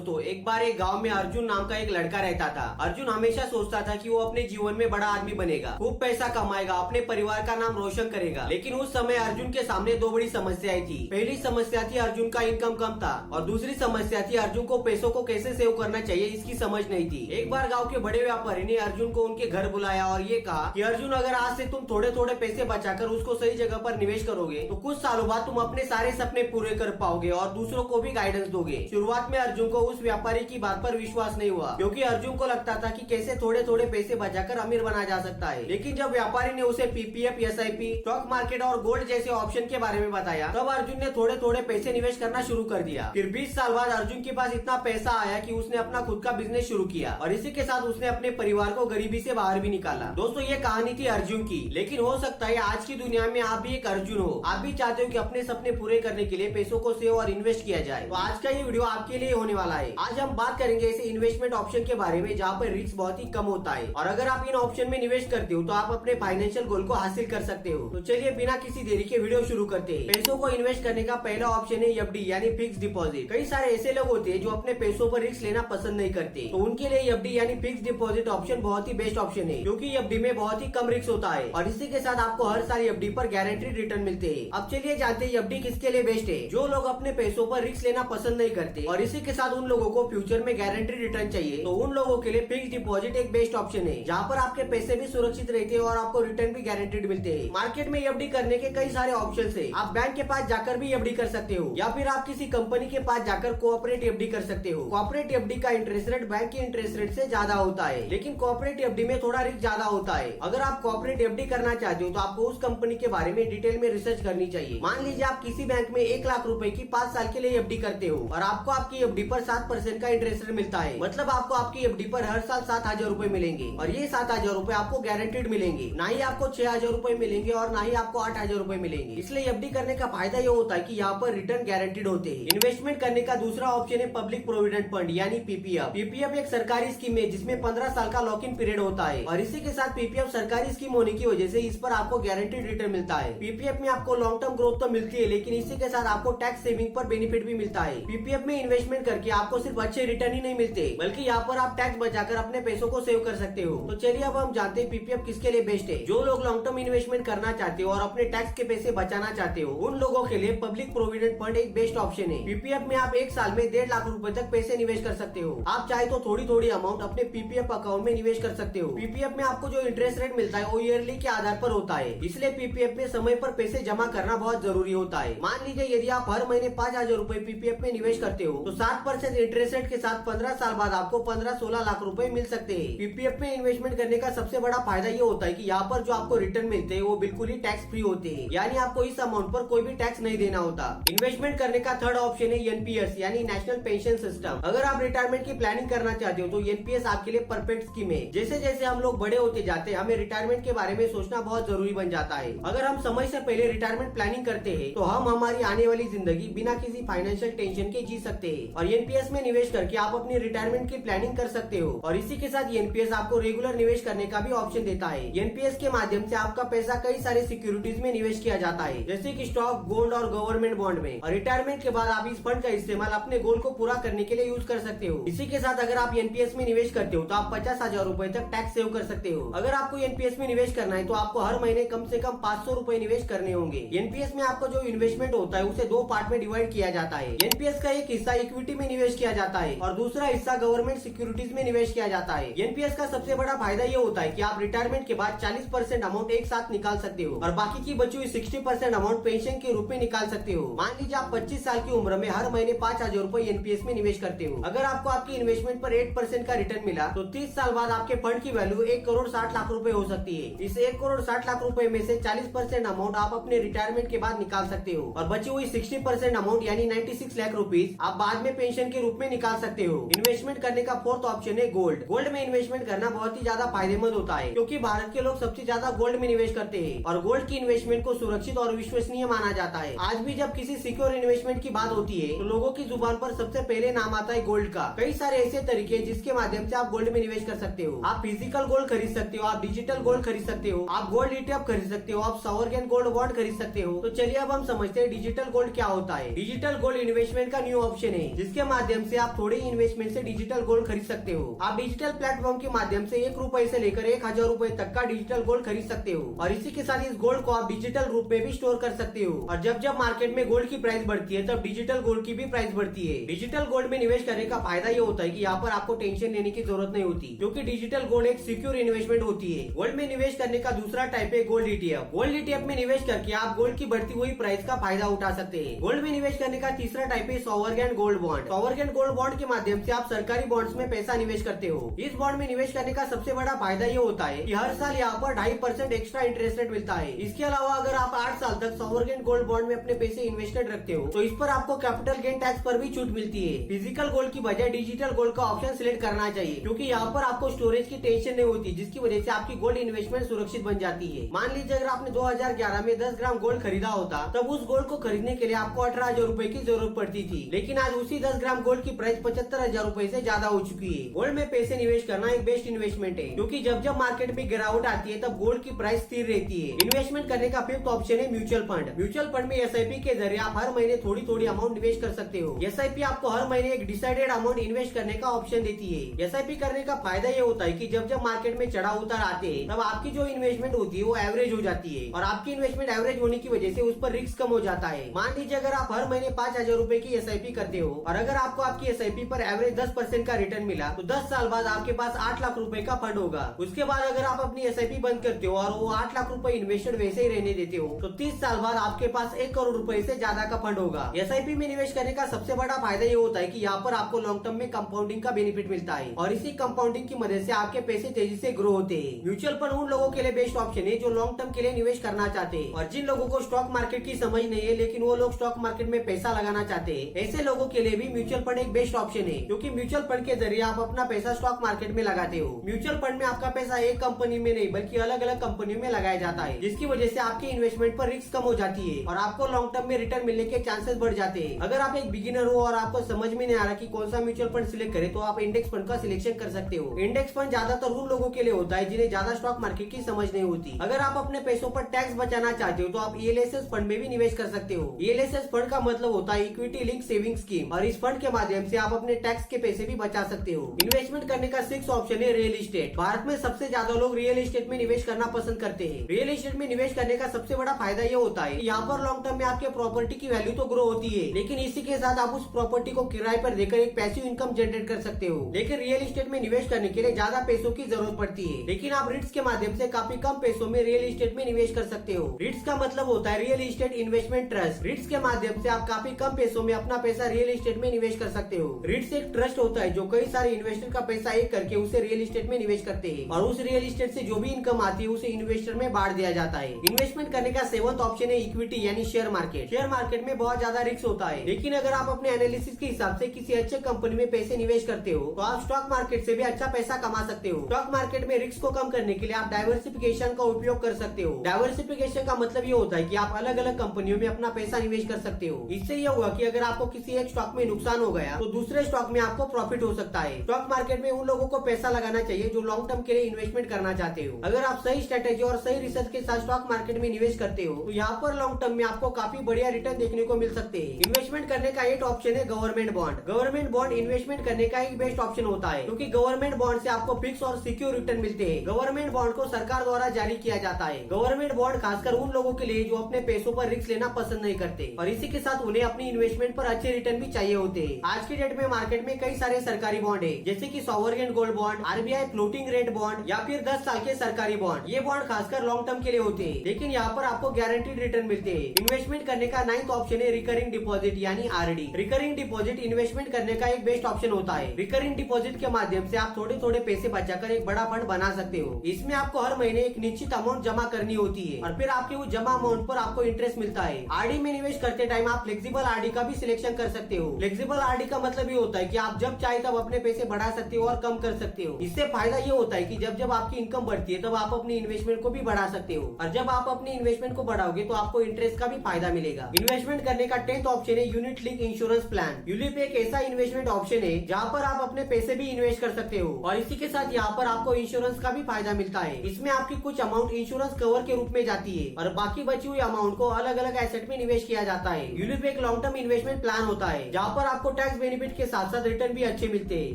दोस्तों, एक बार एक गांव में अर्जुन नाम का एक लड़का रहता था। अर्जुन हमेशा सोचता था कि वो अपने जीवन में बड़ा आदमी बनेगा, खूब पैसा कमाएगा, अपने परिवार का नाम रोशन करेगा। लेकिन उस समय अर्जुन के सामने दो बड़ी समस्याएं थी। पहली समस्या थी अर्जुन का इनकम कम था और दूसरी समस्या थी अर्जुन को पैसों को कैसे सेव करना चाहिए इसकी समझ नहीं थी। एक बार गाँव के बड़े व्यापारी ने अर्जुन को उनके घर बुलाया और ये कहा कि अर्जुन, अगर आज से तुम थोड़े थोड़े पैसे बचाकर उसको सही जगह पर निवेश करोगे तो कुछ सालों बाद तुम अपने सारे सपने पूरे कर पाओगे और दूसरों को भी गाइडेंस दोगे। शुरुआत में अर्जुन को उस व्यापारी की बात पर विश्वास नहीं हुआ, क्योंकि अर्जुन को लगता था कि कैसे थोड़े थोड़े पैसे बचाकर अमीर बना जा सकता है। लेकिन जब व्यापारी ने उसे पीपीएफ, एसआईपी, स्टॉक मार्केट और गोल्ड जैसे ऑप्शन के बारे में बताया, तब अर्जुन ने थोड़े थोड़े पैसे निवेश करना शुरू कर दिया। फिर 20 साल बाद अर्जुन के पास इतना पैसा आया कि उसने अपना खुद का बिजनेस शुरू किया और इसी के साथ उसने अपने परिवार को गरीबी से बाहर भी निकाला। दोस्तों, ये कहानी थी अर्जुन की, लेकिन हो सकता है आज की दुनिया में आप भी एक अर्जुन हो। आप भी चाहते हो कि अपने सपने पूरे करने के लिए पैसों को सेव और इन्वेस्ट किया जाए। तो आज का ये वीडियो आपके लिए होने वाला है। आज हम बात करेंगे ऐसे इन्वेस्टमेंट ऑप्शन के बारे में जहाँ पर रिस्क बहुत ही कम होता है और अगर आप इन ऑप्शन में निवेश करते हो तो आप अपने फाइनेंशियल गोल को हासिल कर सकते हो। तो चलिए बिना किसी देरी के वीडियो शुरू करते हैं। पैसों को इन्वेस्ट करने का पहला ऑप्शन है एफडी यानी फिक्स डिपॉजिट। कई सारे ऐसे लोग होते हैं जो अपने पैसों पर रिस्क लेना पसंद नहीं करते, तो उनके लिए एफडी यानी फिक्स डिपॉजिट ऑप्शन बहुत ही बेस्ट ऑप्शन है, क्योंकि एफडी में बहुत ही कम रिस्क होता है और इसी के साथ आपको हर साल एफडी पर गारंटीड रिटर्न मिलते हैं। अब चलिए जानते हैं एफडी किसके लिए बेस्ट है। जो लोग अपने पैसों पर रिस्क लेना पसंद नहीं करते और इसी के साथ उन लोगों को फ्यूचर में गारंटी रिटर्न चाहिए, तो उन लोगों के लिए फिक्स डिपॉजिट एक बेस्ट ऑप्शन है, जहाँ पर आपके पैसे भी सुरक्षित रहते हैं और आपको रिटर्न भी गारंटीड मिलते हैं। मार्केट में एफडी करने के कई सारे ऑप्शन है। आप बैंक के पास जाकर भी एफडी कर सकते हो या फिर आप किसी कंपनी के पास जाकर कोऑपरेट एफडी कर सकते हो। कोऑपरेट एफडी का इंटरेस्ट रेट बैंक के इंटरेस्ट रेट से ज्यादा होता है, लेकिन कोऑपरेट एफडी में थोड़ा रिस्क ज्यादा होता है। अगर आप कोऑपरेट एफडी करना चाहते हो तो आपको उस कंपनी के बारे में डिटेल में रिसर्च करनी चाहिए। मान लीजिए आप किसी बैंक में 1 लाख रुपए की 5 साल के लिए एफडी करते हो और आपको आपकी एफडी पर 7% का इंटरेस्ट रेट मिलता है। मतलब आपको आपकी एफडी पर हर साल 7,000 रुपए मिलेंगे और ये 7,000 रुपए आपको गारंटीड मिलेंगे। ना ही आपको 6,000 रुपए मिलेंगे और ना ही आपको 8,000 रुपए मिलेंगे। इसलिए एफडी करने का फायदा ये होता है कि यहाँ पर रिटर्न गारंटीड होते हैं। इन्वेस्टमेंट करने का दूसरा ऑप्शन है पब्लिक प्रोविडेंट फंड यानी पीपीएफ। पीपीएफ एक सरकारी स्कीम है जिसमें 15 साल का लॉक इन पीरियड होता है और इसी के साथ पीपीएफ सरकारी स्कीम होने की वजह से इस पर आपको गारंटीड रिटर्न मिलता है। पीपीएफ में आपको लॉन्ग टर्म ग्रोथ तो मिलती है, लेकिन इसी के साथ आपको टैक्स सेविंग पर बेनिफिट भी मिलता है। पीपीएफ में इन्वेस्टमेंट करके आपको सिर्फ अच्छे रिटर्न ही नहीं मिलते, बल्कि यहाँ पर आप टैक्स बचाकर अपने पैसों को सेव कर सकते हो। तो चलिए अब हम जानते हैं पीपीएफ किसके लिए बेस्ट है। जो लोग लॉन्ग टर्म इन्वेस्टमेंट करना चाहते हो और अपने टैक्स के पैसे बचाना चाहते हो, उन लोगों के लिए पब्लिक प्रोविडेंट फंड एक बेस्ट ऑप्शन है। पीपीएफ में आप एक साल में 1.5 लाख रुपए तक पैसे निवेश कर सकते हो। आप चाहे तो थोड़ी थोड़ी अमाउंट अपने पीपीएफ अकाउंट में निवेश कर सकते हो। पीपीएफ में आपको जो इंटरेस्ट रेट मिलता है वो ईयरली के आधार पर होता है, इसलिए पीपीएफ में समय पर पैसे जमा करना बहुत जरूरी होता है। मान लीजिए यदि आप हर महीने 5,000 रुपए पीपीएफ में निवेश करते हो तो 7% इंटरेस्ट रेट के साथ 15 साल बाद आपको 15-16 लाख रुपए मिल सकते हैं। पीपीएफ में इन्वेस्टमेंट करने का सबसे बड़ा फायदा ये होता है कि यहाँ पर जो आपको रिटर्न मिलते हैं वो बिल्कुल ही टैक्स फ्री होते हैं, यानी आपको इस अमाउंट पर कोई भी टैक्स नहीं देना होता। इन्वेस्टमेंट करने का थर्ड ऑप्शन है एनपीएस यानी नेशनल पेंशन सिस्टम। अगर आप रिटायरमेंट की प्लानिंग करना चाहते हो तो एनपीएस आपके लिए परफेक्ट स्कीम है। जैसे जैसे हम लोग बड़े होते जाते हैं हमें रिटायरमेंट के बारे में सोचना बहुत जरूरी बन जाता है। अगर हम समय से पहले रिटायरमेंट प्लानिंग करते हैं तो हम हमारी आने वाली जिंदगी बिना किसी फाइनेंशियल टेंशन के जी सकते हैं और एनपीएस में निवेश करके आप अपनी रिटायरमेंट की प्लानिंग कर सकते हो। और इसी के साथ एनपीएस आपको रेगुलर निवेश करने का भी ऑप्शन देता है। एनपीएस के माध्यम से आपका पैसा कई सारे सिक्योरिटीज में निवेश किया जाता है, जैसे कि स्टॉक, गोल्ड और गवर्नमेंट बॉन्ड में। और रिटायरमेंट के बाद आप इस फंड का इस्तेमाल अपने गोल को पूरा करने के लिए यूज कर सकते हो। इसी के साथ अगर आप एनपीएस में निवेश करते हो तो आप 50,000 रुपए तक टैक्स सेव कर सकते हो। अगर आपको एनपीएस में निवेश करना है तो आपको हर महीने कम से कम 500 रुपए निवेश करने होंगे। एनपीएस में आपको जो इन्वेस्टमेंट होता है उसे 2 पार्ट में डिवाइड किया जाता है। एनपीएस का एक हिस्सा इक्विटी में निवेश किया जाता है और दूसरा हिस्सा गवर्नमेंट सिक्योरिटीज में निवेश किया जाता है। एनपीएस का सबसे बड़ा फायदा ये होता है कि आप रिटायरमेंट के बाद 40% अमाउंट एक साथ निकाल सकते हो और बाकी की बची हुई 60% अमाउंट पेंशन के रूप में निकाल सकते हो। मान लीजिए आप 25 साल की उम्र में हर महीने 5,000 रुपए एनपीएस में निवेश करते हो। अगर आपको आपकी इन्वेस्टमेंट पर 8% का रिटर्न मिला तो 30 साल बाद आपके फंड की वैल्यू 1,60,00,000 रुपए हो सकती है। इस 1,60,00,000 रुपए में से 40% अमाउंट आप अपने रिटायरमेंट के बाद निकाल सकते हो और बची हुई 60% अमाउंट यानी 96 लाख रुपीज आप बाद में पेंशन के रूप में निकाल सकते हो। इन्वेस्टमेंट करने का फोर्थ ऑप्शन है गोल्ड। गोल्ड में इन्वेस्टमेंट करना बहुत ही ज्यादा फायदेमंद होता है, क्योंकि भारत के लोग सबसे ज्यादा गोल्ड में निवेश करते हैं और गोल्ड की इन्वेस्टमेंट को सुरक्षित और विश्वसनीय माना जाता है। आज भी जब किसी सिक्योर इन्वेस्टमेंट की बात होती है तो लोगों की जुबान पर सबसे पहले नाम आता है गोल्ड का। कई सारे ऐसे तरीके जिसके माध्यम से आप गोल्ड में निवेश कर सकते हो। आप फिजिकल गोल्ड खरीद सकते हो, आप डिजिटल गोल्ड खरीद सकते हो, आप गोल्ड ईटीएफ खरीद सकते हो, आप सॉवरेन गोल्ड बॉन्ड खरीद सकते हो। तो चलिए अब हम समझते हैं डिजिटल गोल्ड क्या होता है। डिजिटल गोल्ड इन्वेस्टमेंट का न्यू ऑप्शन है जिसके माध्यम माध्यम से आप थोड़े इन्वेस्टमेंट से डिजिटल गोल्ड खरीद सकते हो। आप डिजिटल प्लेटफॉर्म के माध्यम से 1 रुपए से लेकर 1000 रुपए तक का डिजिटल गोल्ड खरीद सकते हो और इसी के साथ इस गोल्ड को आप डिजिटल रूप में भी स्टोर कर सकते हो। और जब जब मार्केट में गोल्ड की प्राइस बढ़ती है तब डिजिटल गोल्ड की भी प्राइस बढ़ती है। डिजिटल गोल्ड में निवेश करने का फायदा ये होता है कि यहाँ पर आपको टेंशन लेने की जरूरत नहीं होती, क्योंकि डिजिटल गोल्ड एक सिक्योर इन्वेस्टमेंट होती है। गोल्ड में निवेश करने का दूसरा टाइप है गोल्ड ईटीएफ। गोल्ड ईटीएफ में निवेश करके आप गोल्ड की बढ़ती हुई प्राइस का फायदा उठा सकते हैं। गोल्ड में निवेश करने का तीसरा टाइप है sovereign gold bond. Sovereign gold bond के माध्यम से आप सरकारी बॉन्ड्स में पैसा निवेश करते हो। इस बॉन्ड में निवेश करने का सबसे बड़ा फायदा ये होता है कि हर साल यहाँ पर 2.5% एक्स्ट्रा इंटरेस्ट रेट मिलता है। इसके अलावा अगर आप 8 साल तक सॉवरेन गोल्ड बॉन्ड में अपने पैसे इन्वेस्टेड रखते हो तो इस पर आपको कैपिटल गेन टैक्स पर भी छूट मिलती है। फिजिकल गोल्ड की बजाय डिजिटल गोल्ड का ऑप्शन सिलेक्ट करना चाहिए, क्योंकि यहाँ पर आपको स्टोरेज की टेंशन नहीं होती, जिसकी वजह से आपकी गोल्ड इन्वेस्टमेंट सुरक्षित बन जाती है। मान लीजिए अगर आपने 2011 में 10 ग्राम गोल्ड खरीदा होता, तब उस गोल्ड को खरीदने के लिए आपको 18,000 रुपए की जरूरत पड़ती थी, लेकिन आज उसी 10 ग्राम गोल्ड की प्राइस 75,000 रुपए से ज्यादा हो चुकी है। गोल्ड में पैसे निवेश करना एक बेस्ट इन्वेस्टमेंट है, क्योंकि जब जब मार्केट में गिरावट आती है तब गोल्ड की प्राइस स्थिर रहती है। इन्वेस्टमेंट करने का फिफ्थ ऑप्शन है म्यूचुअल फंड। म्यूचुअल फंड में एसआईपी के जरिए आप हर महीने थोड़ी थोड़ी अमाउंट निवेश कर सकते हो। एसआईपी आपको हर महीने एक डिसाइडेड अमाउंट इन्वेस्ट करने का ऑप्शन देती है। एसआईपी करने का फायदा ये होता है कि जब जब मार्केट में चढ़ाव उतार आते हैं तब आपकी जो इन्वेस्टमेंट होती है वो एवरेज हो जाती है, और आपकी इन्वेस्टमेंट एवरेज होने की वजह से उस पर रिस्क कम हो जाता है। मान लीजिए अगर आप हर महीने 5,000 रुपए की एसआईपी करते हो और अगर आपको आपकी एसआईपी पर एवरेज 10% का रिटर्न मिला तो 10 साल बाद आपके पास 8 लाख रुपए का फंड होगा। उसके बाद अगर आप अपनी एसआईपी बंद करते हो और वो 8 लाख रुपए इन्वेस्टेड वैसे ही रहने देते हो तो 30 साल बाद आपके पास 1 करोड़ रुपए से ज्यादा का फंड होगा। एसआईपी में निवेश करने का सबसे बड़ा फायदा ये होता है कि यहाँ पर आपको लॉन्ग टर्म में कंपाउंडिंग का बेनिफिट मिलता है और इसी कंपाउंडिंग की मदद से आपके पैसे तेजी से ग्रो होते हैं। म्यूचुअल फंड उन लोगों के लिए बेस्ट ऑप्शन है जो लॉन्ग टर्म के लिए निवेश करना चाहते हैं और जिन लोगों को स्टॉक मार्केट की समझ नहीं है लेकिन वो लोग स्टॉक मार्केट में पैसा लगाना चाहते हैं, ऐसे लोगों के लिए भी म्यूचुअल फंड एक बेस्ट ऑप्शन है, क्योंकि म्यूचुअल फंड के जरिए आप अपना पैसा स्टॉक मार्केट में लगाते हो। म्यूचुअल फंड में आपका पैसा एक कंपनी में नहीं बल्कि अलग अलग कंपनियों में लगाया जाता है, जिसकी वजह से आपकी इन्वेस्टमेंट पर रिस्क कम हो जाती है और आपको लॉन्ग टर्म में रिटर्न मिलने के चांसेस बढ़ जाते हैं। अगर आप एक बिगिनर हो और आपको समझ में नहीं आ रहा कि कौन सा म्यूचुअल फंड सिलेक्ट करें तो आप इंडेक्स फंड का सिलेक्शन कर सकते हो। इंडेक्स फंड ज्यादातर उन लोगों के लिए होता है जिन्हें ज्यादा स्टॉक मार्केट की समझ नहीं होती। अगर आप अपने पैसों पर टैक्स बचाना चाहते हो तो आप ईएलएसएस फंड में भी निवेश कर सकते हो। ईएलएसएस फंड का मतलब होता है इक्विटी लिंक सेविंग स्कीम और इस फंड के माध्यम से आप अपने टैक्स के पैसे भी बचा सकते हो। इन्वेस्टमेंट करने का 6 ऑप्शन है रियल एस्टेट। भारत में सबसे ज्यादा लोग रियल एस्टेट में निवेश करना पसंद करते हैं। रियल एस्टेट में निवेश करने का सबसे बड़ा फायदा ये होता है कि यहाँ पर लॉन्ग टर्म में आपके प्रॉपर्टी की वैल्यू तो ग्रो होती है, लेकिन इसी के साथ आप उस प्रॉपर्टी को किराए पर देकर एक पैसिव इनकम जनरेट कर सकते हो। लेकिन रियल एस्टेट में निवेश करने के लिए ज्यादा पैसों की जरूरत पड़ती है, लेकिन आप रिट्स के माध्यम से काफी कम पैसों में रियल एस्टेट में निवेश कर सकते हो। रिट्स का मतलब होता है real estate investment trust. REITs के माध्यम से आप काफी कम पैसों में अपना पैसा रियल एस्टेट में निवेश कर सकते हो। रिट्स एक ट्रस्ट होता है जो कई सारे इन्वेस्टर का पैसा एक करके उसे रियल एस्टेट में निवेश करते हैं और उस रियल एस्टेट से जो भी इनकम आती है उसे इन्वेस्टर में बांट दिया जाता है। इन्वेस्टमेंट करने का 7th ऑप्शन है इक्विटी यानी शेयर मार्केट। शेयर मार्केट में बहुत ज्यादा रिस्क होता है, लेकिन अगर आप अपने एनालिसिस के हिसाब से किसी अच्छे कंपनी में पैसे निवेश करते हो तो आप स्टॉक मार्केट से भी अच्छा पैसा कमा सकते हो। स्टॉक मार्केट में रिस्क को कम करने के लिए आप डाइवर्सिफिकेशन का उपयोग कर सकते हो। डाइवर्सिफिकेशन का मतलब ये होता है कि आप अलग अलग कंपनियों में अपना पैसा निवेश कर सकते हो। इससे ये होगा कि अगर आपको किसी एक स्टॉक में नुकसान हो गया तो दूसरे स्टॉक में आपको प्रॉफिट हो सकता है। स्टॉक मार्केट में उन लोगों को पैसा लगाना चाहिए जो लॉन्ग टर्म के लिए इन्वेस्टमेंट करना चाहते हो। अगर आप सही स्ट्रेटेजी और सही रिसर्च के साथ स्टॉक मार्केट में निवेश करते हो तो यहाँ पर लॉन्ग टर्म में आपको काफी बढ़िया रिटर्न देखने को मिल सकते हैं। इन्वेस्टमेंट करने का 8 ऑप्शन है government bond. Government bond investment करने का एक बेस्ट ऑप्शन होता है, क्योंकि गवर्नमेंट बॉन्ड से आपको फिक्स और सिक्योर रिटर्न मिलते हैं। गवर्नमेंट बॉन्ड को सरकार द्वारा जारी किया जाता है। गवर्नमेंट बॉन्ड खासकर उन लोगों के लिए जो अपने पैसों पर रिस्क लेना पसंद नहीं करते और इसी के साथ उन्हें अपनी इन्वेस्टमेंट पर अच्छे रिटर्न भी चाहिए होते हैं। आज की डेट में मार्केट में कई सारे सरकारी बॉन्ड है, जैसे कि sovereign gold bond, RBI floating rate bond या फिर 10 साल के सरकारी बॉन्ड। ये बॉन्ड खासकर लॉन्ग टर्म के लिए होते हैं, लेकिन यहाँ पर आपको गारंटीड रिटर्न मिलते हैं। इन्वेस्टमेंट करने का 9th ऑप्शन है रिकरिंग डिपॉजिट यानी आरडी। रिकरिंग डिपॉजिट इन्वेस्टमेंट करने का एक बेस्ट ऑप्शन होता है। रिकरिंग डिपॉजिट के माध्यम से आप थोड़े थोड़े पैसे बचाकर एक बड़ा फंड बना सकते हो। इसमें आपको हर महीने एक निश्चित अमाउंट जमा करनी होती है और फिर आपके उस जमा अमाउंट पर आपको इंटरेस्ट मिलता है। आरडी में निवेश करते टाइम आप फ्लेक्सिबल आरडी का भी सिलेक्शन कर सकते हो। फ्लेक्सिबल आरडी का मतलब ये होता है कि आप जब चाहे तब अपने पैसे बढ़ा सकते हो और कम कर सकते हो। इससे फायदा ये होता है कि जब जब आपकी इनकम बढ़ती है तब आप अपनी इन्वेस्टमेंट को भी बढ़ा सकते हो और जब आप अपनी इन्वेस्टमेंट को बढ़ाओगे तो आपको इंटरेस्ट का भी फायदा मिलेगा। इन्वेस्टमेंट करने का 10th ऑप्शन है unit link insurance plan. ULIP एक ऐसा इन्वेस्टमेंट ऑप्शन है जहाँ पर आप अपने पैसे भी इन्वेस्ट कर सकते हो और इसी के साथ यहाँ पर आपको इंश्योरेंस का भी फायदा मिलता है। इसमें आपकी कुछ अमाउंट इंश्योरेंस कवर के रूप में जाती है और बाकी बची हुई अमाउंट को अलग अलग एसेट में निवेश किया जाता है। यूलिप एक लॉन्ग टर्म इन्वेस्टमेंट प्लान होता है जहाँ पर आपको टैक्स बेनिफिट के साथ साथ रिटर्न भी अच्छे मिलते हैं।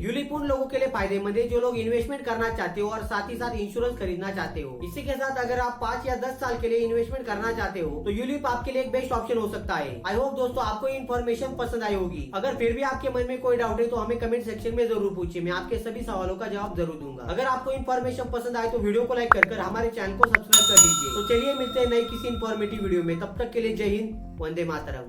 यूलिप उन लोगों के लिए फायदेमंद है जो लोग इन्वेस्टमेंट करना चाहते हो और साथ ही साथ इंश्योरेंस खरीदना चाहते हो। इसी के साथ अगर आप 5 या 10 साल के लिए इन्वेस्टमेंट करना चाहते हो तो यूलिप आपके लिए एक बेस्ट ऑप्शन हो सकता है। आई होप दोस्तों आपको इन्फॉर्मेशन पसंद आई होगी। अगर फिर भी आपके मन में कोई डाउट है तो हमें कमेंट सेक्शन में जरूर पूछिए, मैं आपके सभी सवालों का जवाब जरूर दूंगा। अगर आपको इन्फॉर्मेशन पसंद आए तो वीडियो को लाइक कर हमारे चैनल को सब्सक्राइब कर लीजिए। तो चलिए मिलते हैं नई किसी इन्फॉर्मेटिव वीडियो में, तब तक के लिए जय हिंद, वंदे मातरम।